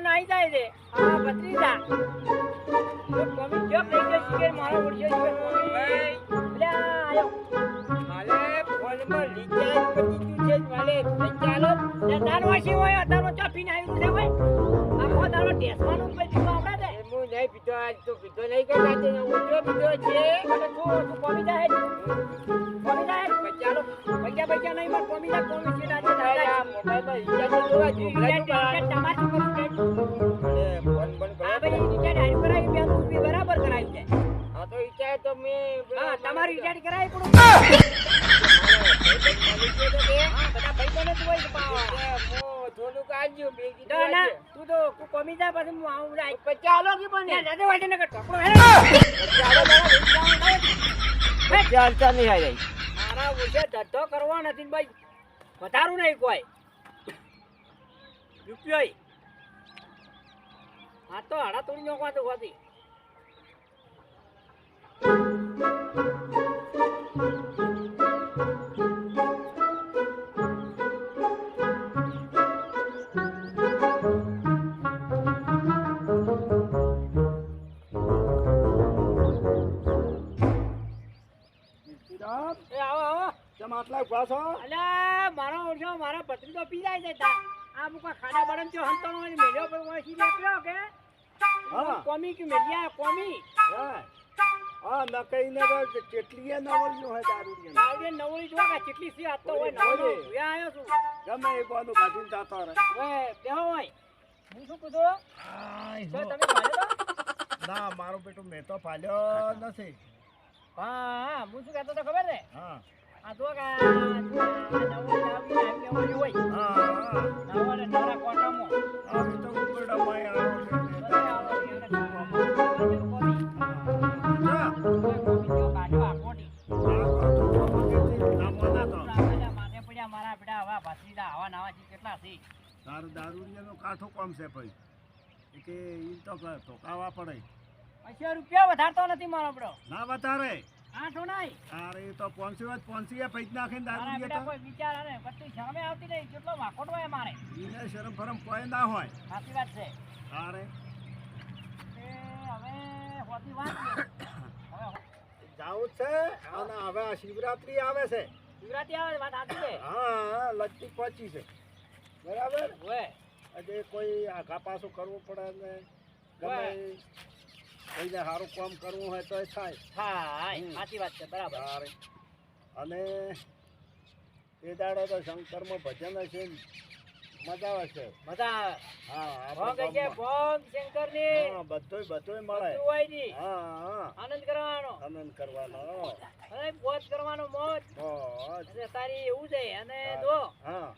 નાઈ જાય છે આ ભત્રીજા તો કોમી જો થઈ ગયો શિખર મારો ઓળખ્યો શિખર કોમી ભાઈ લે આયો માલે ફોનમાં રિચાર્જ પતી ગયું છે માલે ચાલો તે દાનવાસી હોય તારો ચા પીને આવ્યું છે ભાઈ આખો દાડો ટેસવાનું ઉપર પીવા આવડે છે હું નહીં પીતો આજ તો પીતો નહીં કે રાતે ઉઠ્યો પીતો છે અને તું કોમી જાય ચાલો પૈસા નહીં માર કોમી છે રાતે દાદા મોબાઈલમાં રિચાર્જ જોવા જોઈએ તમારે શું કરવું છે અરે ફોન બંધ કરો આ ભાઈ રિચાર્જ આઈ કરાવી બે રૂપિયા બરાબર કરાવી છે હા તો રિચાર્જ તો મે હા તમારી રિચાર્જ કરાવી પડું હા બધા પૈસાને તું હોય પાવા થોડું કાઢજો બે કીધું ના તું તો કોમી જા પછી હું આવું જાય ચાલો કે પણ દાદા વાટે ન કર ટકડો હે ચાલ ચાલ નહીં આવી મારા ઉસે ધંધો કરવો નથી ભાઈ વધારું નહીં કોઈ રૂપિયો આ તો હાડા તોડી નોખવા તો હોતી આટલા ઉભા છો અલ્યા મારો ઓળખ્યો મારા પત્રી તો પી જાય છે આ મુકા ખાડા બડન જો હંતણો ને મેલ્યો પર ઓછી નીકળ્યો કે હા કોમી કે મેલિયા કોમી હા હા નકઈ ને કેટલી નવળ્યું હે દારૂડિયા દારૂડિયા નવળી જો કે કેટલી સી આતો હોય નવળો વે આયો છું ગમે એ બોનું ગાડીને જાતો રહે વે બેહો હોય હું શું કીધું તો તમે ભાલ્યો ના મારો બેટો મે તો ભાલ્યો નથી હા હું શું કહેતો તો ખબર છે હા આ તો કા નવળી લાવી હોય હા નવળે નવરા કોટામાં આ તો ઉપરડા માં આવો દારૂડિયાનો કાઠો કોમ છે ભાઈ કે ઈ તો ધોકાવા પડે રૂપિયા વધારતો નથી મારો બડો ના વધારે આઠો નહીં અરે તો 500 પૈસા નાખીને દારૂડિયા કોઈ વિચાર ને બધી શરમે આવતી નહીં કેટલો વાકોટ હોય મારે ઈને શરમ ફરમ કોઈ ના હોય સાચી વાત છે અરે હવે હોતી વાત જાવું છે અને હવે શિવરાત્રી આવે છે શિવરાત્રી આવે વાત સાચી છે હા લગતી પહોંચી છે બરાબર હોય આજે કોઈ આઘા પાછું કરવું પડે ને ગમે કોઈને સારું કામ કરવું હોય તો એ થાય હા સાચી વાત છે બરાબર અને એ દાડો તો શંકરમાં ભજન હશે મજા આવે છે મજા હા ભોગ છે ભોગ શંકર ની બધુંય મળે હા આનંદ કરવાનો અરે મોજ કરવાનો મોજ તારી એવું છે અને જો હા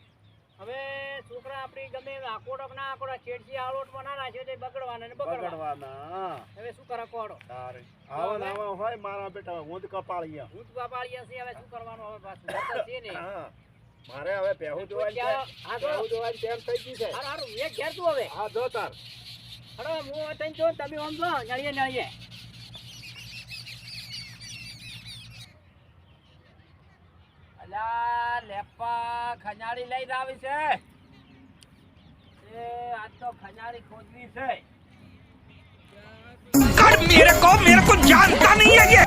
હવે છોકરા આપણી ગમે આકોડો ના આકોડો છેડસી આલોટ બના નાખ્યો તે બગડવાના ને બગડવાના હવે શું કરે કોડો તારે આવો નાવા હોય મારા બેટા હું જ કપાળિયા છે હવે શું કરવાનું હવે પાછું છે ને મારે હવે પહેવું જોવાય છે પહેવું જોવાય તેમ થઈ ગઈ છે હારું એક ઘેર તું હવે હા જો તાર હડો હું તઈ જો તમે આમ જો નળીએ અલા લેપા ખજાડી લઈને આવી છે એ આજ તો ખજાડી ખોદવી છે मेरे को जानता नहीं है ये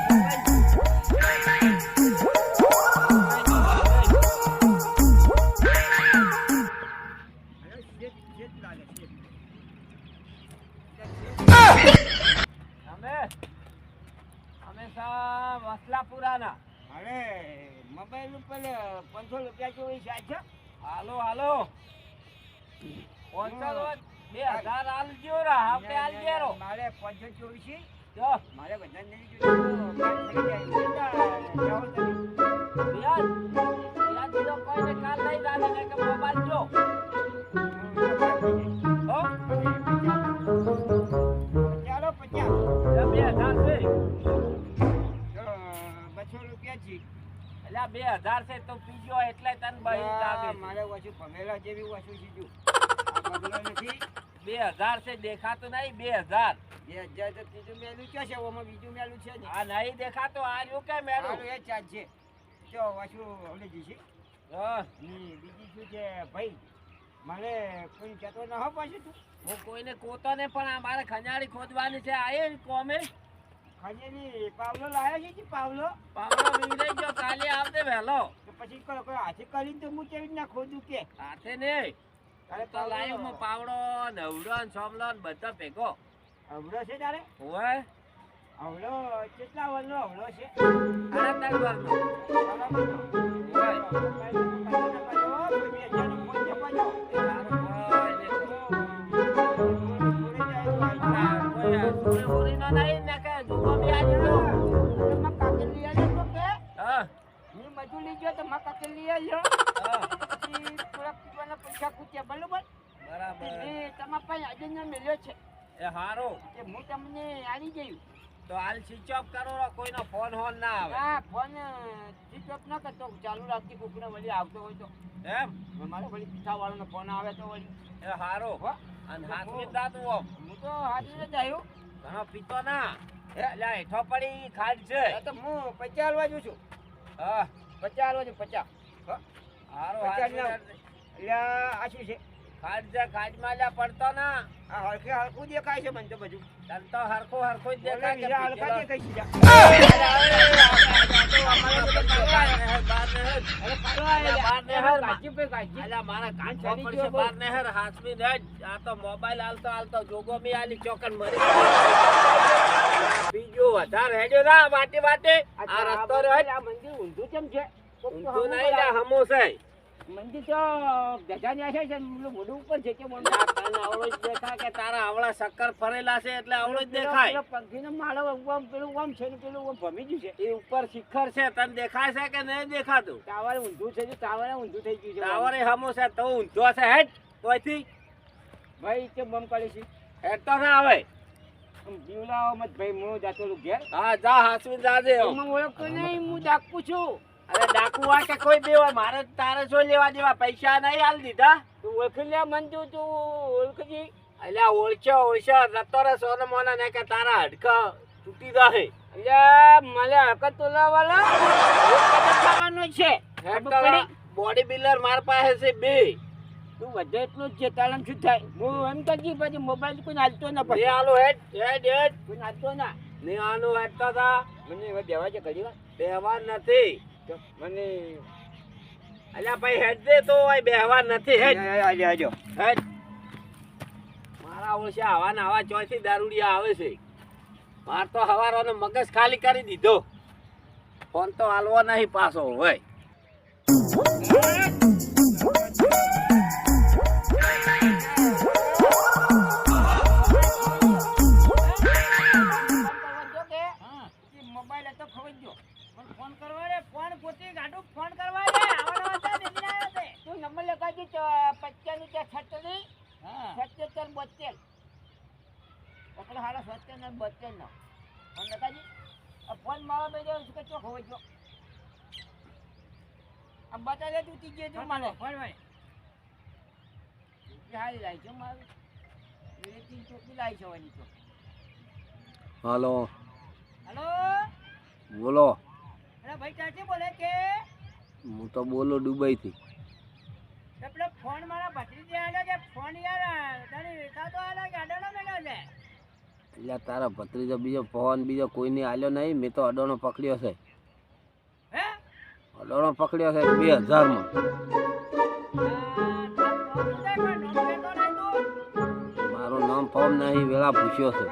હંમેશા મસલા પુરાના અરે મોબાઈલ ઉપર 500 રૂપિયા જેવી છે હાલો 2000 આલજો રા આપણે આલજેરો મારે 524 જો મારે બધા નહીં યાદ તો કોઈને કાલ લઈ જાને ને કે મોબાઈલ જો હો ચાલો 50 2000 છે 200 રૂપિયા છે એટલે 2000 છે તો પીજો એટલે તને બહી લાગે મારે વસુ ભમેલા જેવી વસુ સીધું આ બગલો નથી 2000 છે દેખાતો નહીં 2000 તો ત્રીજું મેલું છે ઓમાં બીજું મેલું છે આ નહીં દેખાતો આ રહ્યું કે મેલું એ ચાર્જ છે જો વસુ ઓલે જી છે હા બીજી શું છે ભાઈ મને કોઈ કહેતો ન હો પાછું તું હું કોઈને કોતો ને પણ આ મારે ખંજાળી ખોદવાની છે આયે કોમે ખાજેની પાવલો લાયો છે કે પાવલો પાવડો વીરાઈ ગયો કાલે આવતે વહેલો તો પછી કોઈ હાથે કરીને તો હું કેવી રીતના ખોદું કે હાથે ને તારે તો લાયો હું પાવડો ને ઉડો ને સોમલો ને બધો ભેગો અવળો છે તારે હોય અવળો કેટલા વર્ષનો અવળો છે 38 વર્ષનો હોય એ હારો હું તમને આવી ગયું તો હાલ સ્વિચ ઓફ કરો કોઈનો ફોન હોન ના આવે હા ફોન સ્વિચ ઓફ ના કરતો ચાલુ રાખતી કોકને વળી આવતો હોય તો એમ મારે વળી પીઠા વાળાનો ફોન આવે તો વળી એ હારો અને હાથમી દાતું ઓમ હું તો હાથમાં જ આવ્યો ઘણો પીતો ના એટલે હેઠો પડી ખાડ છે તો હું 50 હાલવા જઉં છું હા 50 હાલવા છું 50 હારો 50 હાથ ના. એટલે આ શું છે ખાડ છે ખાડમાં લ્યા પડતો ના આ હલકે હલકું દેખાય છે મને તો બધું તન તો હરખું જ દેખાય કે હલકા દેખાય છે જા. મારા કાન પડશે બાર નહેર હાથમી ને આ તો મોબાઈલ હાલતો જોગો મી આલી ચોકન મરી બીજું વધારે હેડ્યો ના વાટે આ રસ્તો રહે આ મંદિર ઊંધું કેમ છે ઊંધું નહીં લે હમો છે મંદિર તો ગજાની આશે છે મોઢું ઉપર છે કે મોઢું તને આવડો જ દેખાય કે તારા આવડા શક્કર ફરેલા છે એટલે આવડો જ દેખાય પંખીનો માળો આમ પેલું આમ છે ને પેલું આમ ભમી ગયું છે એ ઉપર શિખર છે તને દેખાય છે કે નહીં દેખાતું ટાવર ઊંધું છે ટાવર ઊંધું થઈ ગયું છે ટાવરે હમો છે તો ઊંધો છે હેડ તોયથી ભાઈ કે બમ કાઢી છે હેડ તો ના આવે જીવલાઓ મત ભાઈ હું જાતો ઘેર હા જા હાસવી જાજે હું ઓળખતો નહીં હું ડાકુ છું અરે ડાકુ આ કે કોઈ બેવા મારે તારે શું લેવા દેવા પૈસા નહીં હાલ દીધા તું ઓળખી લે મન તું ઓળખજી અલ્યા ઓળખ્યો જતો રે સોનો મોનો ને કે તારા હડકા તૂટી જાય અલ્યા મને હકત તોલાવાલા ખાવાનો છે બોડી બિલ્ડર માર પાસે છે બે તું વધે એટલું જ છે તાલમ શું થાય હું એમ કરજી પછી મોબાઈલ કોઈ હાલતો ના ને પછી આલો હેડ કોઈ હાલતો ના ને આનું હેડતા તા મને હવે દેવા છે ઘડી વાર બેહવાર નથી તો મને અલ્યા ભાઈ હેડ દે તો ઓય બેહવાર નથી હેડ આજો હેડ મારા ઓળશા આવા ને આવા ચોથી દારૂડિયા આવે છે માર તો હવારોનો મગજ ખાલી કરી દીધો ફોન તો હાલવો નહીં પાછો હોય મોબાઈલ હતો ખબર ગયો પણ ફોન કરવા રે ફોન પોતે ગાડું ફોન કરવા રે આવવાનો હતો નીકળી આવ્યો છે તું નંબર લખાજી 55 ની 36 હા 77 72 ઓકળો હાલો 77 ને 72 નો ફોન લખાજી આ ફોન મારા બે જો કે ચો ખબર ગયો આ બતાલે તું તીજે તું મને ફોન ભાઈ હારી લાઈ છો મારું એ તીન ચોકી લાઈ છો એની તો હાલો હેલો બોલો અરે ભાઈ ક્યાંથી બોલે કે હું તો બોલો દુબઈ થી પેલો ફોન મારા ભત્રીજે આલ્યો છે ફોન યાર તારી રીતા તો આલ્યો કે અડાણો મેલ્યો છે એટલે તારા ભત્રીજો બીજો ફોન બીજો કોઈને આલ્યો નહીં મેં તો અડોણો પકડ્યો છે હે અડોણો પકડ્યો છે 2000 માં મારું નામ ફોન નહીં વેળા પૂછ્યો છે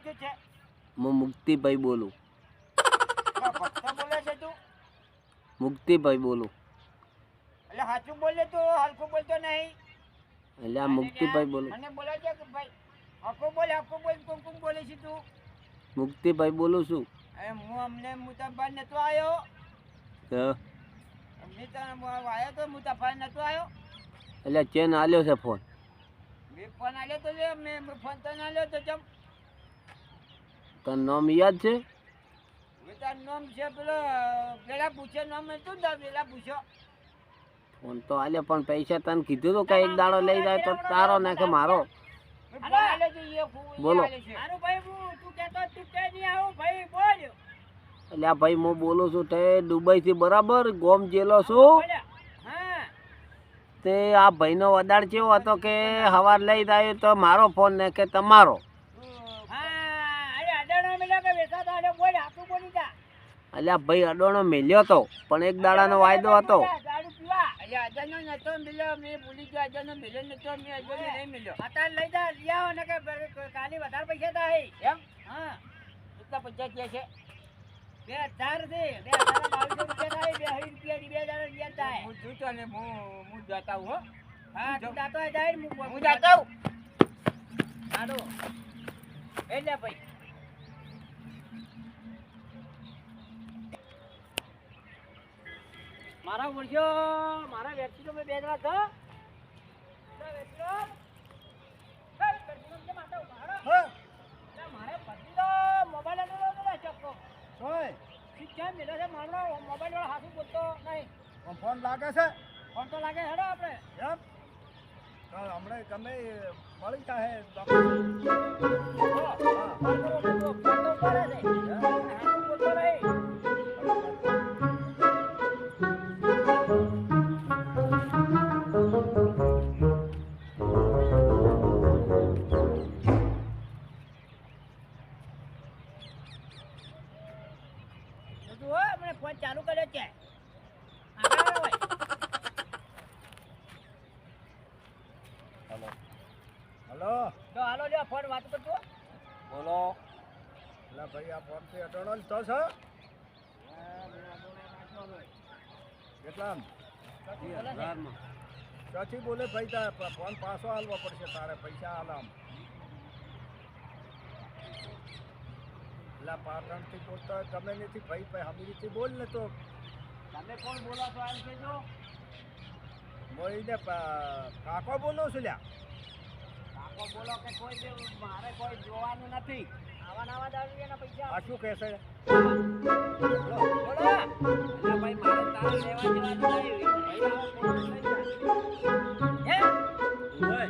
શું છે હું મુક્તિભાઈ બોલું મુક્તિભાઈ બોલું એટલે સાચું બોલે તો હલકું બોલતો નહીં એટલે આ મુક્તિભાઈ બોલું મને બોલે છે કે ભાઈ હલકું બોલ કોણ બોલે છે તું મુક્તિભાઈ બોલું છું હું અમને મુતાફા નતો આવ્યો હા આવ્યો તો મુતાફા નતો આવ્યો એટલે ચેન આલ્યો છે ફોન મેં ફોન આલ્યો તો લે મેં ફોન તો ના આલ્યો તો ચમ તને નામ યાદ છે તાર નામ છે પેલો પેલા પૂછે નામ હતું ને પેલા પૂછો ફોન તો આલ્યો પણ પૈસા તને કીધું તો કે એક દાડો લઈ જાય તો તારો ને કે મારો હાલો હાલો જોઈએ બોલો. હારું ભાઈ હું તું કહેતો તું કે નહીં આવું ભાઈ બોલ એટલે આ ભાઈ હું બોલું છું તે દુબઈ થી બરાબર ગોમ જેલો છું. બોલ્યા. હા તે આ ભાઈનો વદાડ કેવો હતો કે હવાર લઈ જાય તો મારો ફોન ને કે તમારો. હા અરે અડાણા મિલા કે વેસાતા અરે બોલ આતું બોલી જા એટલે આ ભાઈ અડોણો મેલ્યો હતો પણ એક દાડાનો વાયદો હતો. દારૂ પીવા અરે અડાનો નતો મિલ્યો મે ભૂલી ગયો અડાનો મિલ્યો નતો મે અડાનો નહીં મિલ્યો અતાર લઈ જા લિયાઓ ને કે કાલી વધારે પૈસા થાય એમ હા કેટલા પૈસા કે છે 2000 છે 2200 રૂપિયા થાય 2000 રૂપિયા થાય હું જોતો ને હું જાતા હું હો હા તું જાતો જાય હું જાતો આડો એટલે ભાઈ મારા વર્ષો મારા વેચી તો મેં બે જણા છો મારે પછી તો મોબાઈલ ચક્કો કેમ મિલે છે મારો મોબાઈલ વાળો હાથું બોલતો નહીં ફોન લાગે છે ફોન તો લાગે હેડો આપણે એમ તો હમણાં તમે મળી જાય ફોન ચાલુ કર્યો છે હલો હલો તો હાલો લ્યો ફોન વાત કરતો બોલો. એટલે ભાઈ આ ફોન થી અડોણો લીધો છે કેટલા ક્યાંથી બોલે ભાઈ તારે ફોન પાછો હાલવો પડશે તારે પૈસા હાલામ એટલે પાટણથી બોલતો હોય ગમે નથી ભાઈ ભાઈ હમીરીથી બોલ ને તો તમે કોણ બોલો છો એમ કહેજો મોઈને કાકો બોલું છું લ્યા કાકો બોલો કે કોઈ જે મારે કોઈ જોવાનું નથી આવા નવા દારૂના પૈસા આ શું કહેશે બોલો એટલે ભાઈ મારે તારે લેવા જવાનું નહીં ભાઈ આવો ફોન લઈ જા હે આપણે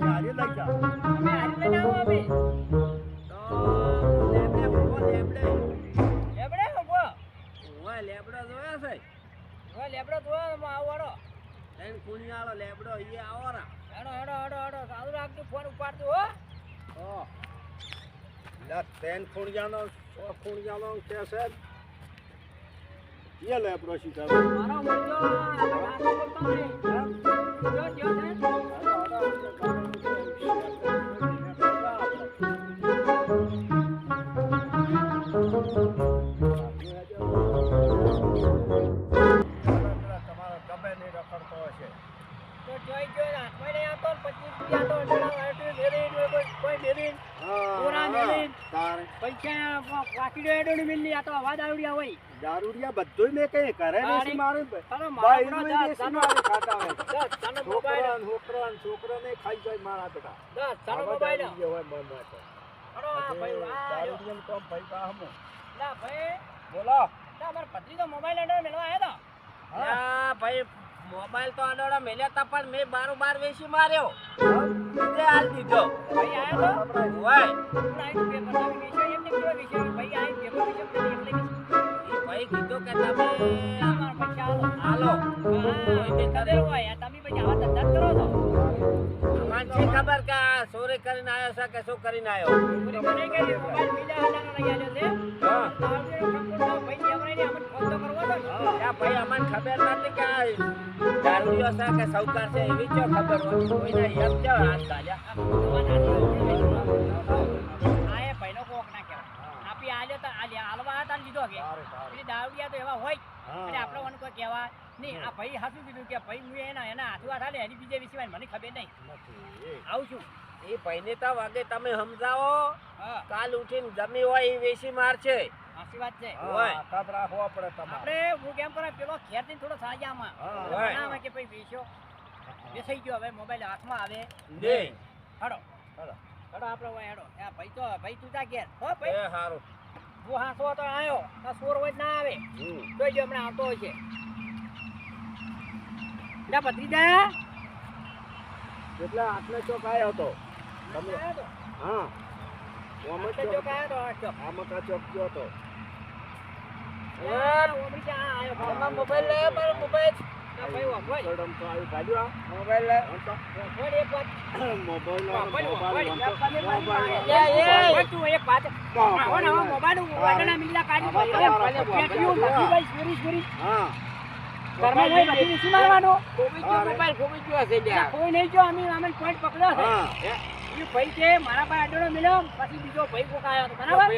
હારી લઈ જા અમે હારી લઈને આવો અમે લેબડે ઉભો લેબડો જોયો છે ઓય લેબડો તો આવવાડો ત્રણ કુણિયાળો લેબડો એ આવો રા. હેડો હેડો હેડો હેડો સારું રાખજો ફોન ઉપાડજો હો એટલે ત્રણ ખૂણિયાનો ખૂણિયાનો કે છે એ લેબડો શીખવે મારો મુર્જો આપણે હાથ બોલતો નહીં જો જો છે તમારો ગમે નહીં રખડતો હશે તો જોઈ જો હાથમાં લઈ આવતો 25 રૂપિયા તો અડડા કોઈ મેરીન પૂરા મેરીન તારે પૈસા વાકીડો એડોની મિલની આ તો અવાજ આવડ્યા હોય દારૂડિયા બધું મેં કઈ કરે નથી મારું ચાલો ભાઈ મારા ખાતા હોય ચાલો મોબાઈલ છોકરાને ખાઈ જાય મારા બેટા ચાલો મોબાઈલ હોય મન માટે અડો આ ભાઈ આ દારૂડિયાનું કામ ભાઈ પાહમો ના ભાઈ બોલો ના મારા પત્ની તો મોબાઈલ એડો મેળવા આવ્યો તો હા ભાઈ મોબાઈલ તો અડોડા મેલ્યા તા પણ મેં બાર વેચી માર્યો તે હાલ દીધો. ભાઈ આવ્યો તો હોય હું આઈ પેપર માં વિષય એમને કેવો વિષય ભાઈ આઈ પેપર વિષય એટલે એ ભાઈ કીધું કે તમે મારા પૈસા હાલો હા કદર હોય તમે પછી આવા ધંધા કરો છો મને છે ખબર કે આ ચોરી કરીને આવ્યો છે કે શું કરીને આવ્યો. પૂરી મને કે મોબાઈલ બીજા હાલાનો લઈ આવ્યો છે હા તાવડેનો કંપનો ભાઈ દેવરાઈ ને અમને ફોન તો કરવો તો ત્યાં ભાઈ અમને ખબર નથી કે આ દારૂડિયો છે કે સૌકાર છે એવી ચો ખબર હોય કોઈને એમ ચો હાથ ગાલ્યા. આએ ભાઈનો કોક ના કહેવાય આપી આલ્યો તો હાલવા હતા લીધો કે પેલી દાવડિયા તો એવા હોય એટલે આપણે મને કોઈ કહેવાય નહીં આ ભાઈ હાથું કીધું કે ભાઈ હું એના હાથું હાથ હાલે એની બીજે વિશે મને ખબર નહીં આવું છું એ ભાઈને તો વાગે તમે સમજાવો હા કાલ ઉઠીને જમી હોય એ વેચી મારશે. સાચી વાત છે હોય. હાથ રાખવો પડે તમારે આપણે હું કેમ કરે પેલો ખેરથી થોડો સાજામાં હા. આવે કે ભાઈ વેચ્યો વેચાઈ ગયો હવે મોબાઈલ હાથમાં આવે નહીં હેડો હેડો. હેડો આપણે હોય હેડો આ ભાઈ તો ભાઈ તું જા ઘેર હો ભાઈ એ સારું. હું હાથો તો આવ્યો આ સોર હોય ના આવે જોઈ જો હમણાં આવતો હોય છે લે ભત્રીજા એટલે આટલે ચોક આવ્યો હતો તમે આયા તો. હા ઓમર તો જો કાયા તો આ ચોક. આમાં કા ચોક ગયો તો આ ઓમરી ચા આયો ખાવા. મોબાઈલ લે મારો મોબાઈલ. ના ભાઈ વાપર. ગરમ તો આવ્યું કાઢ્યો મોબાઈલ લે. આ તો વાપર એક વાત. મોબાઈલ વાપર, મોબાઈલ વાપર. મોબાઈલ એ તું એક વાત. આવો ને આવો મોબાઈલ વાટણા મિલ્લા કાઢી ભાઈ. પેટીઓ બધી ભાઈ ચોરી ચોરી. હા ઘરમાં લઈ બધી નીચી મારવાનો. મોબાઈલ ખોબી ગયો હશે ના, કોઈ નહીં જો અમે પોઈન્ટ પકડ્યો છે. હા એ ભાઈ છે મારા પાસે અડોળો મિલ્યો પછી બીજો ભાઈ કોક આવ્યો હતો બરાબર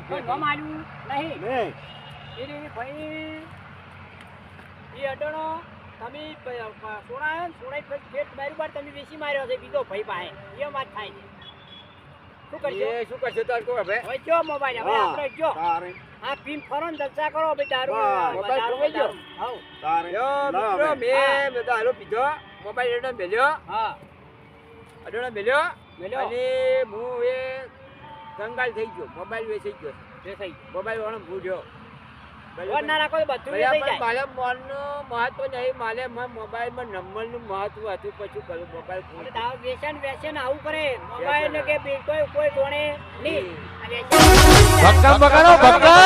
કોઈ નામ આલ્યું નહીં નહીં એ ભાઈ એ અડોળો તમે સોડાયો ને સોડાઈ પછી ફેટ માર્યું બાદ તમે વેચી માર્યો છે બીજો ભાઈ પાસે એ વાત થાય છે શું કરશો શું કરશે તાર કો હવે હવે જો મોબાઈલ હવે આપણે જો તારે આ પીન ફરો ને જલસા કરો ભાઈ દારૂ વાહ, મોબાઈલ દારૂ ખોવાઈ ગયો. હાઉ. તારે યો ના મિત્રો હવે. મેં દારૂ પીધો મોબાઈલ એડો મેલ્યો હા અડોળો મેલ્યો મેલ્યો. અને હું એ કંગાલ થઈ ગયો મોબાઈલ વેચી ગયો જે થઈ મોબાઈલ વાળો ભૂલ્યો ગયો ના રાખો તો બધું વેચાઈ જાય મારે મોનનું મહત્વ નહીં મારે મોબાઈલમાં નંબરનું મહત્વ હતું પછી કરું મોબાઈલ ફોન અને દાવ વેચન આવું કરે મોબાઈલ ને કે કોઈ કોઈ જોણે નહીં આ વેચાણ ભક્કમ બગાડો ભક્કમ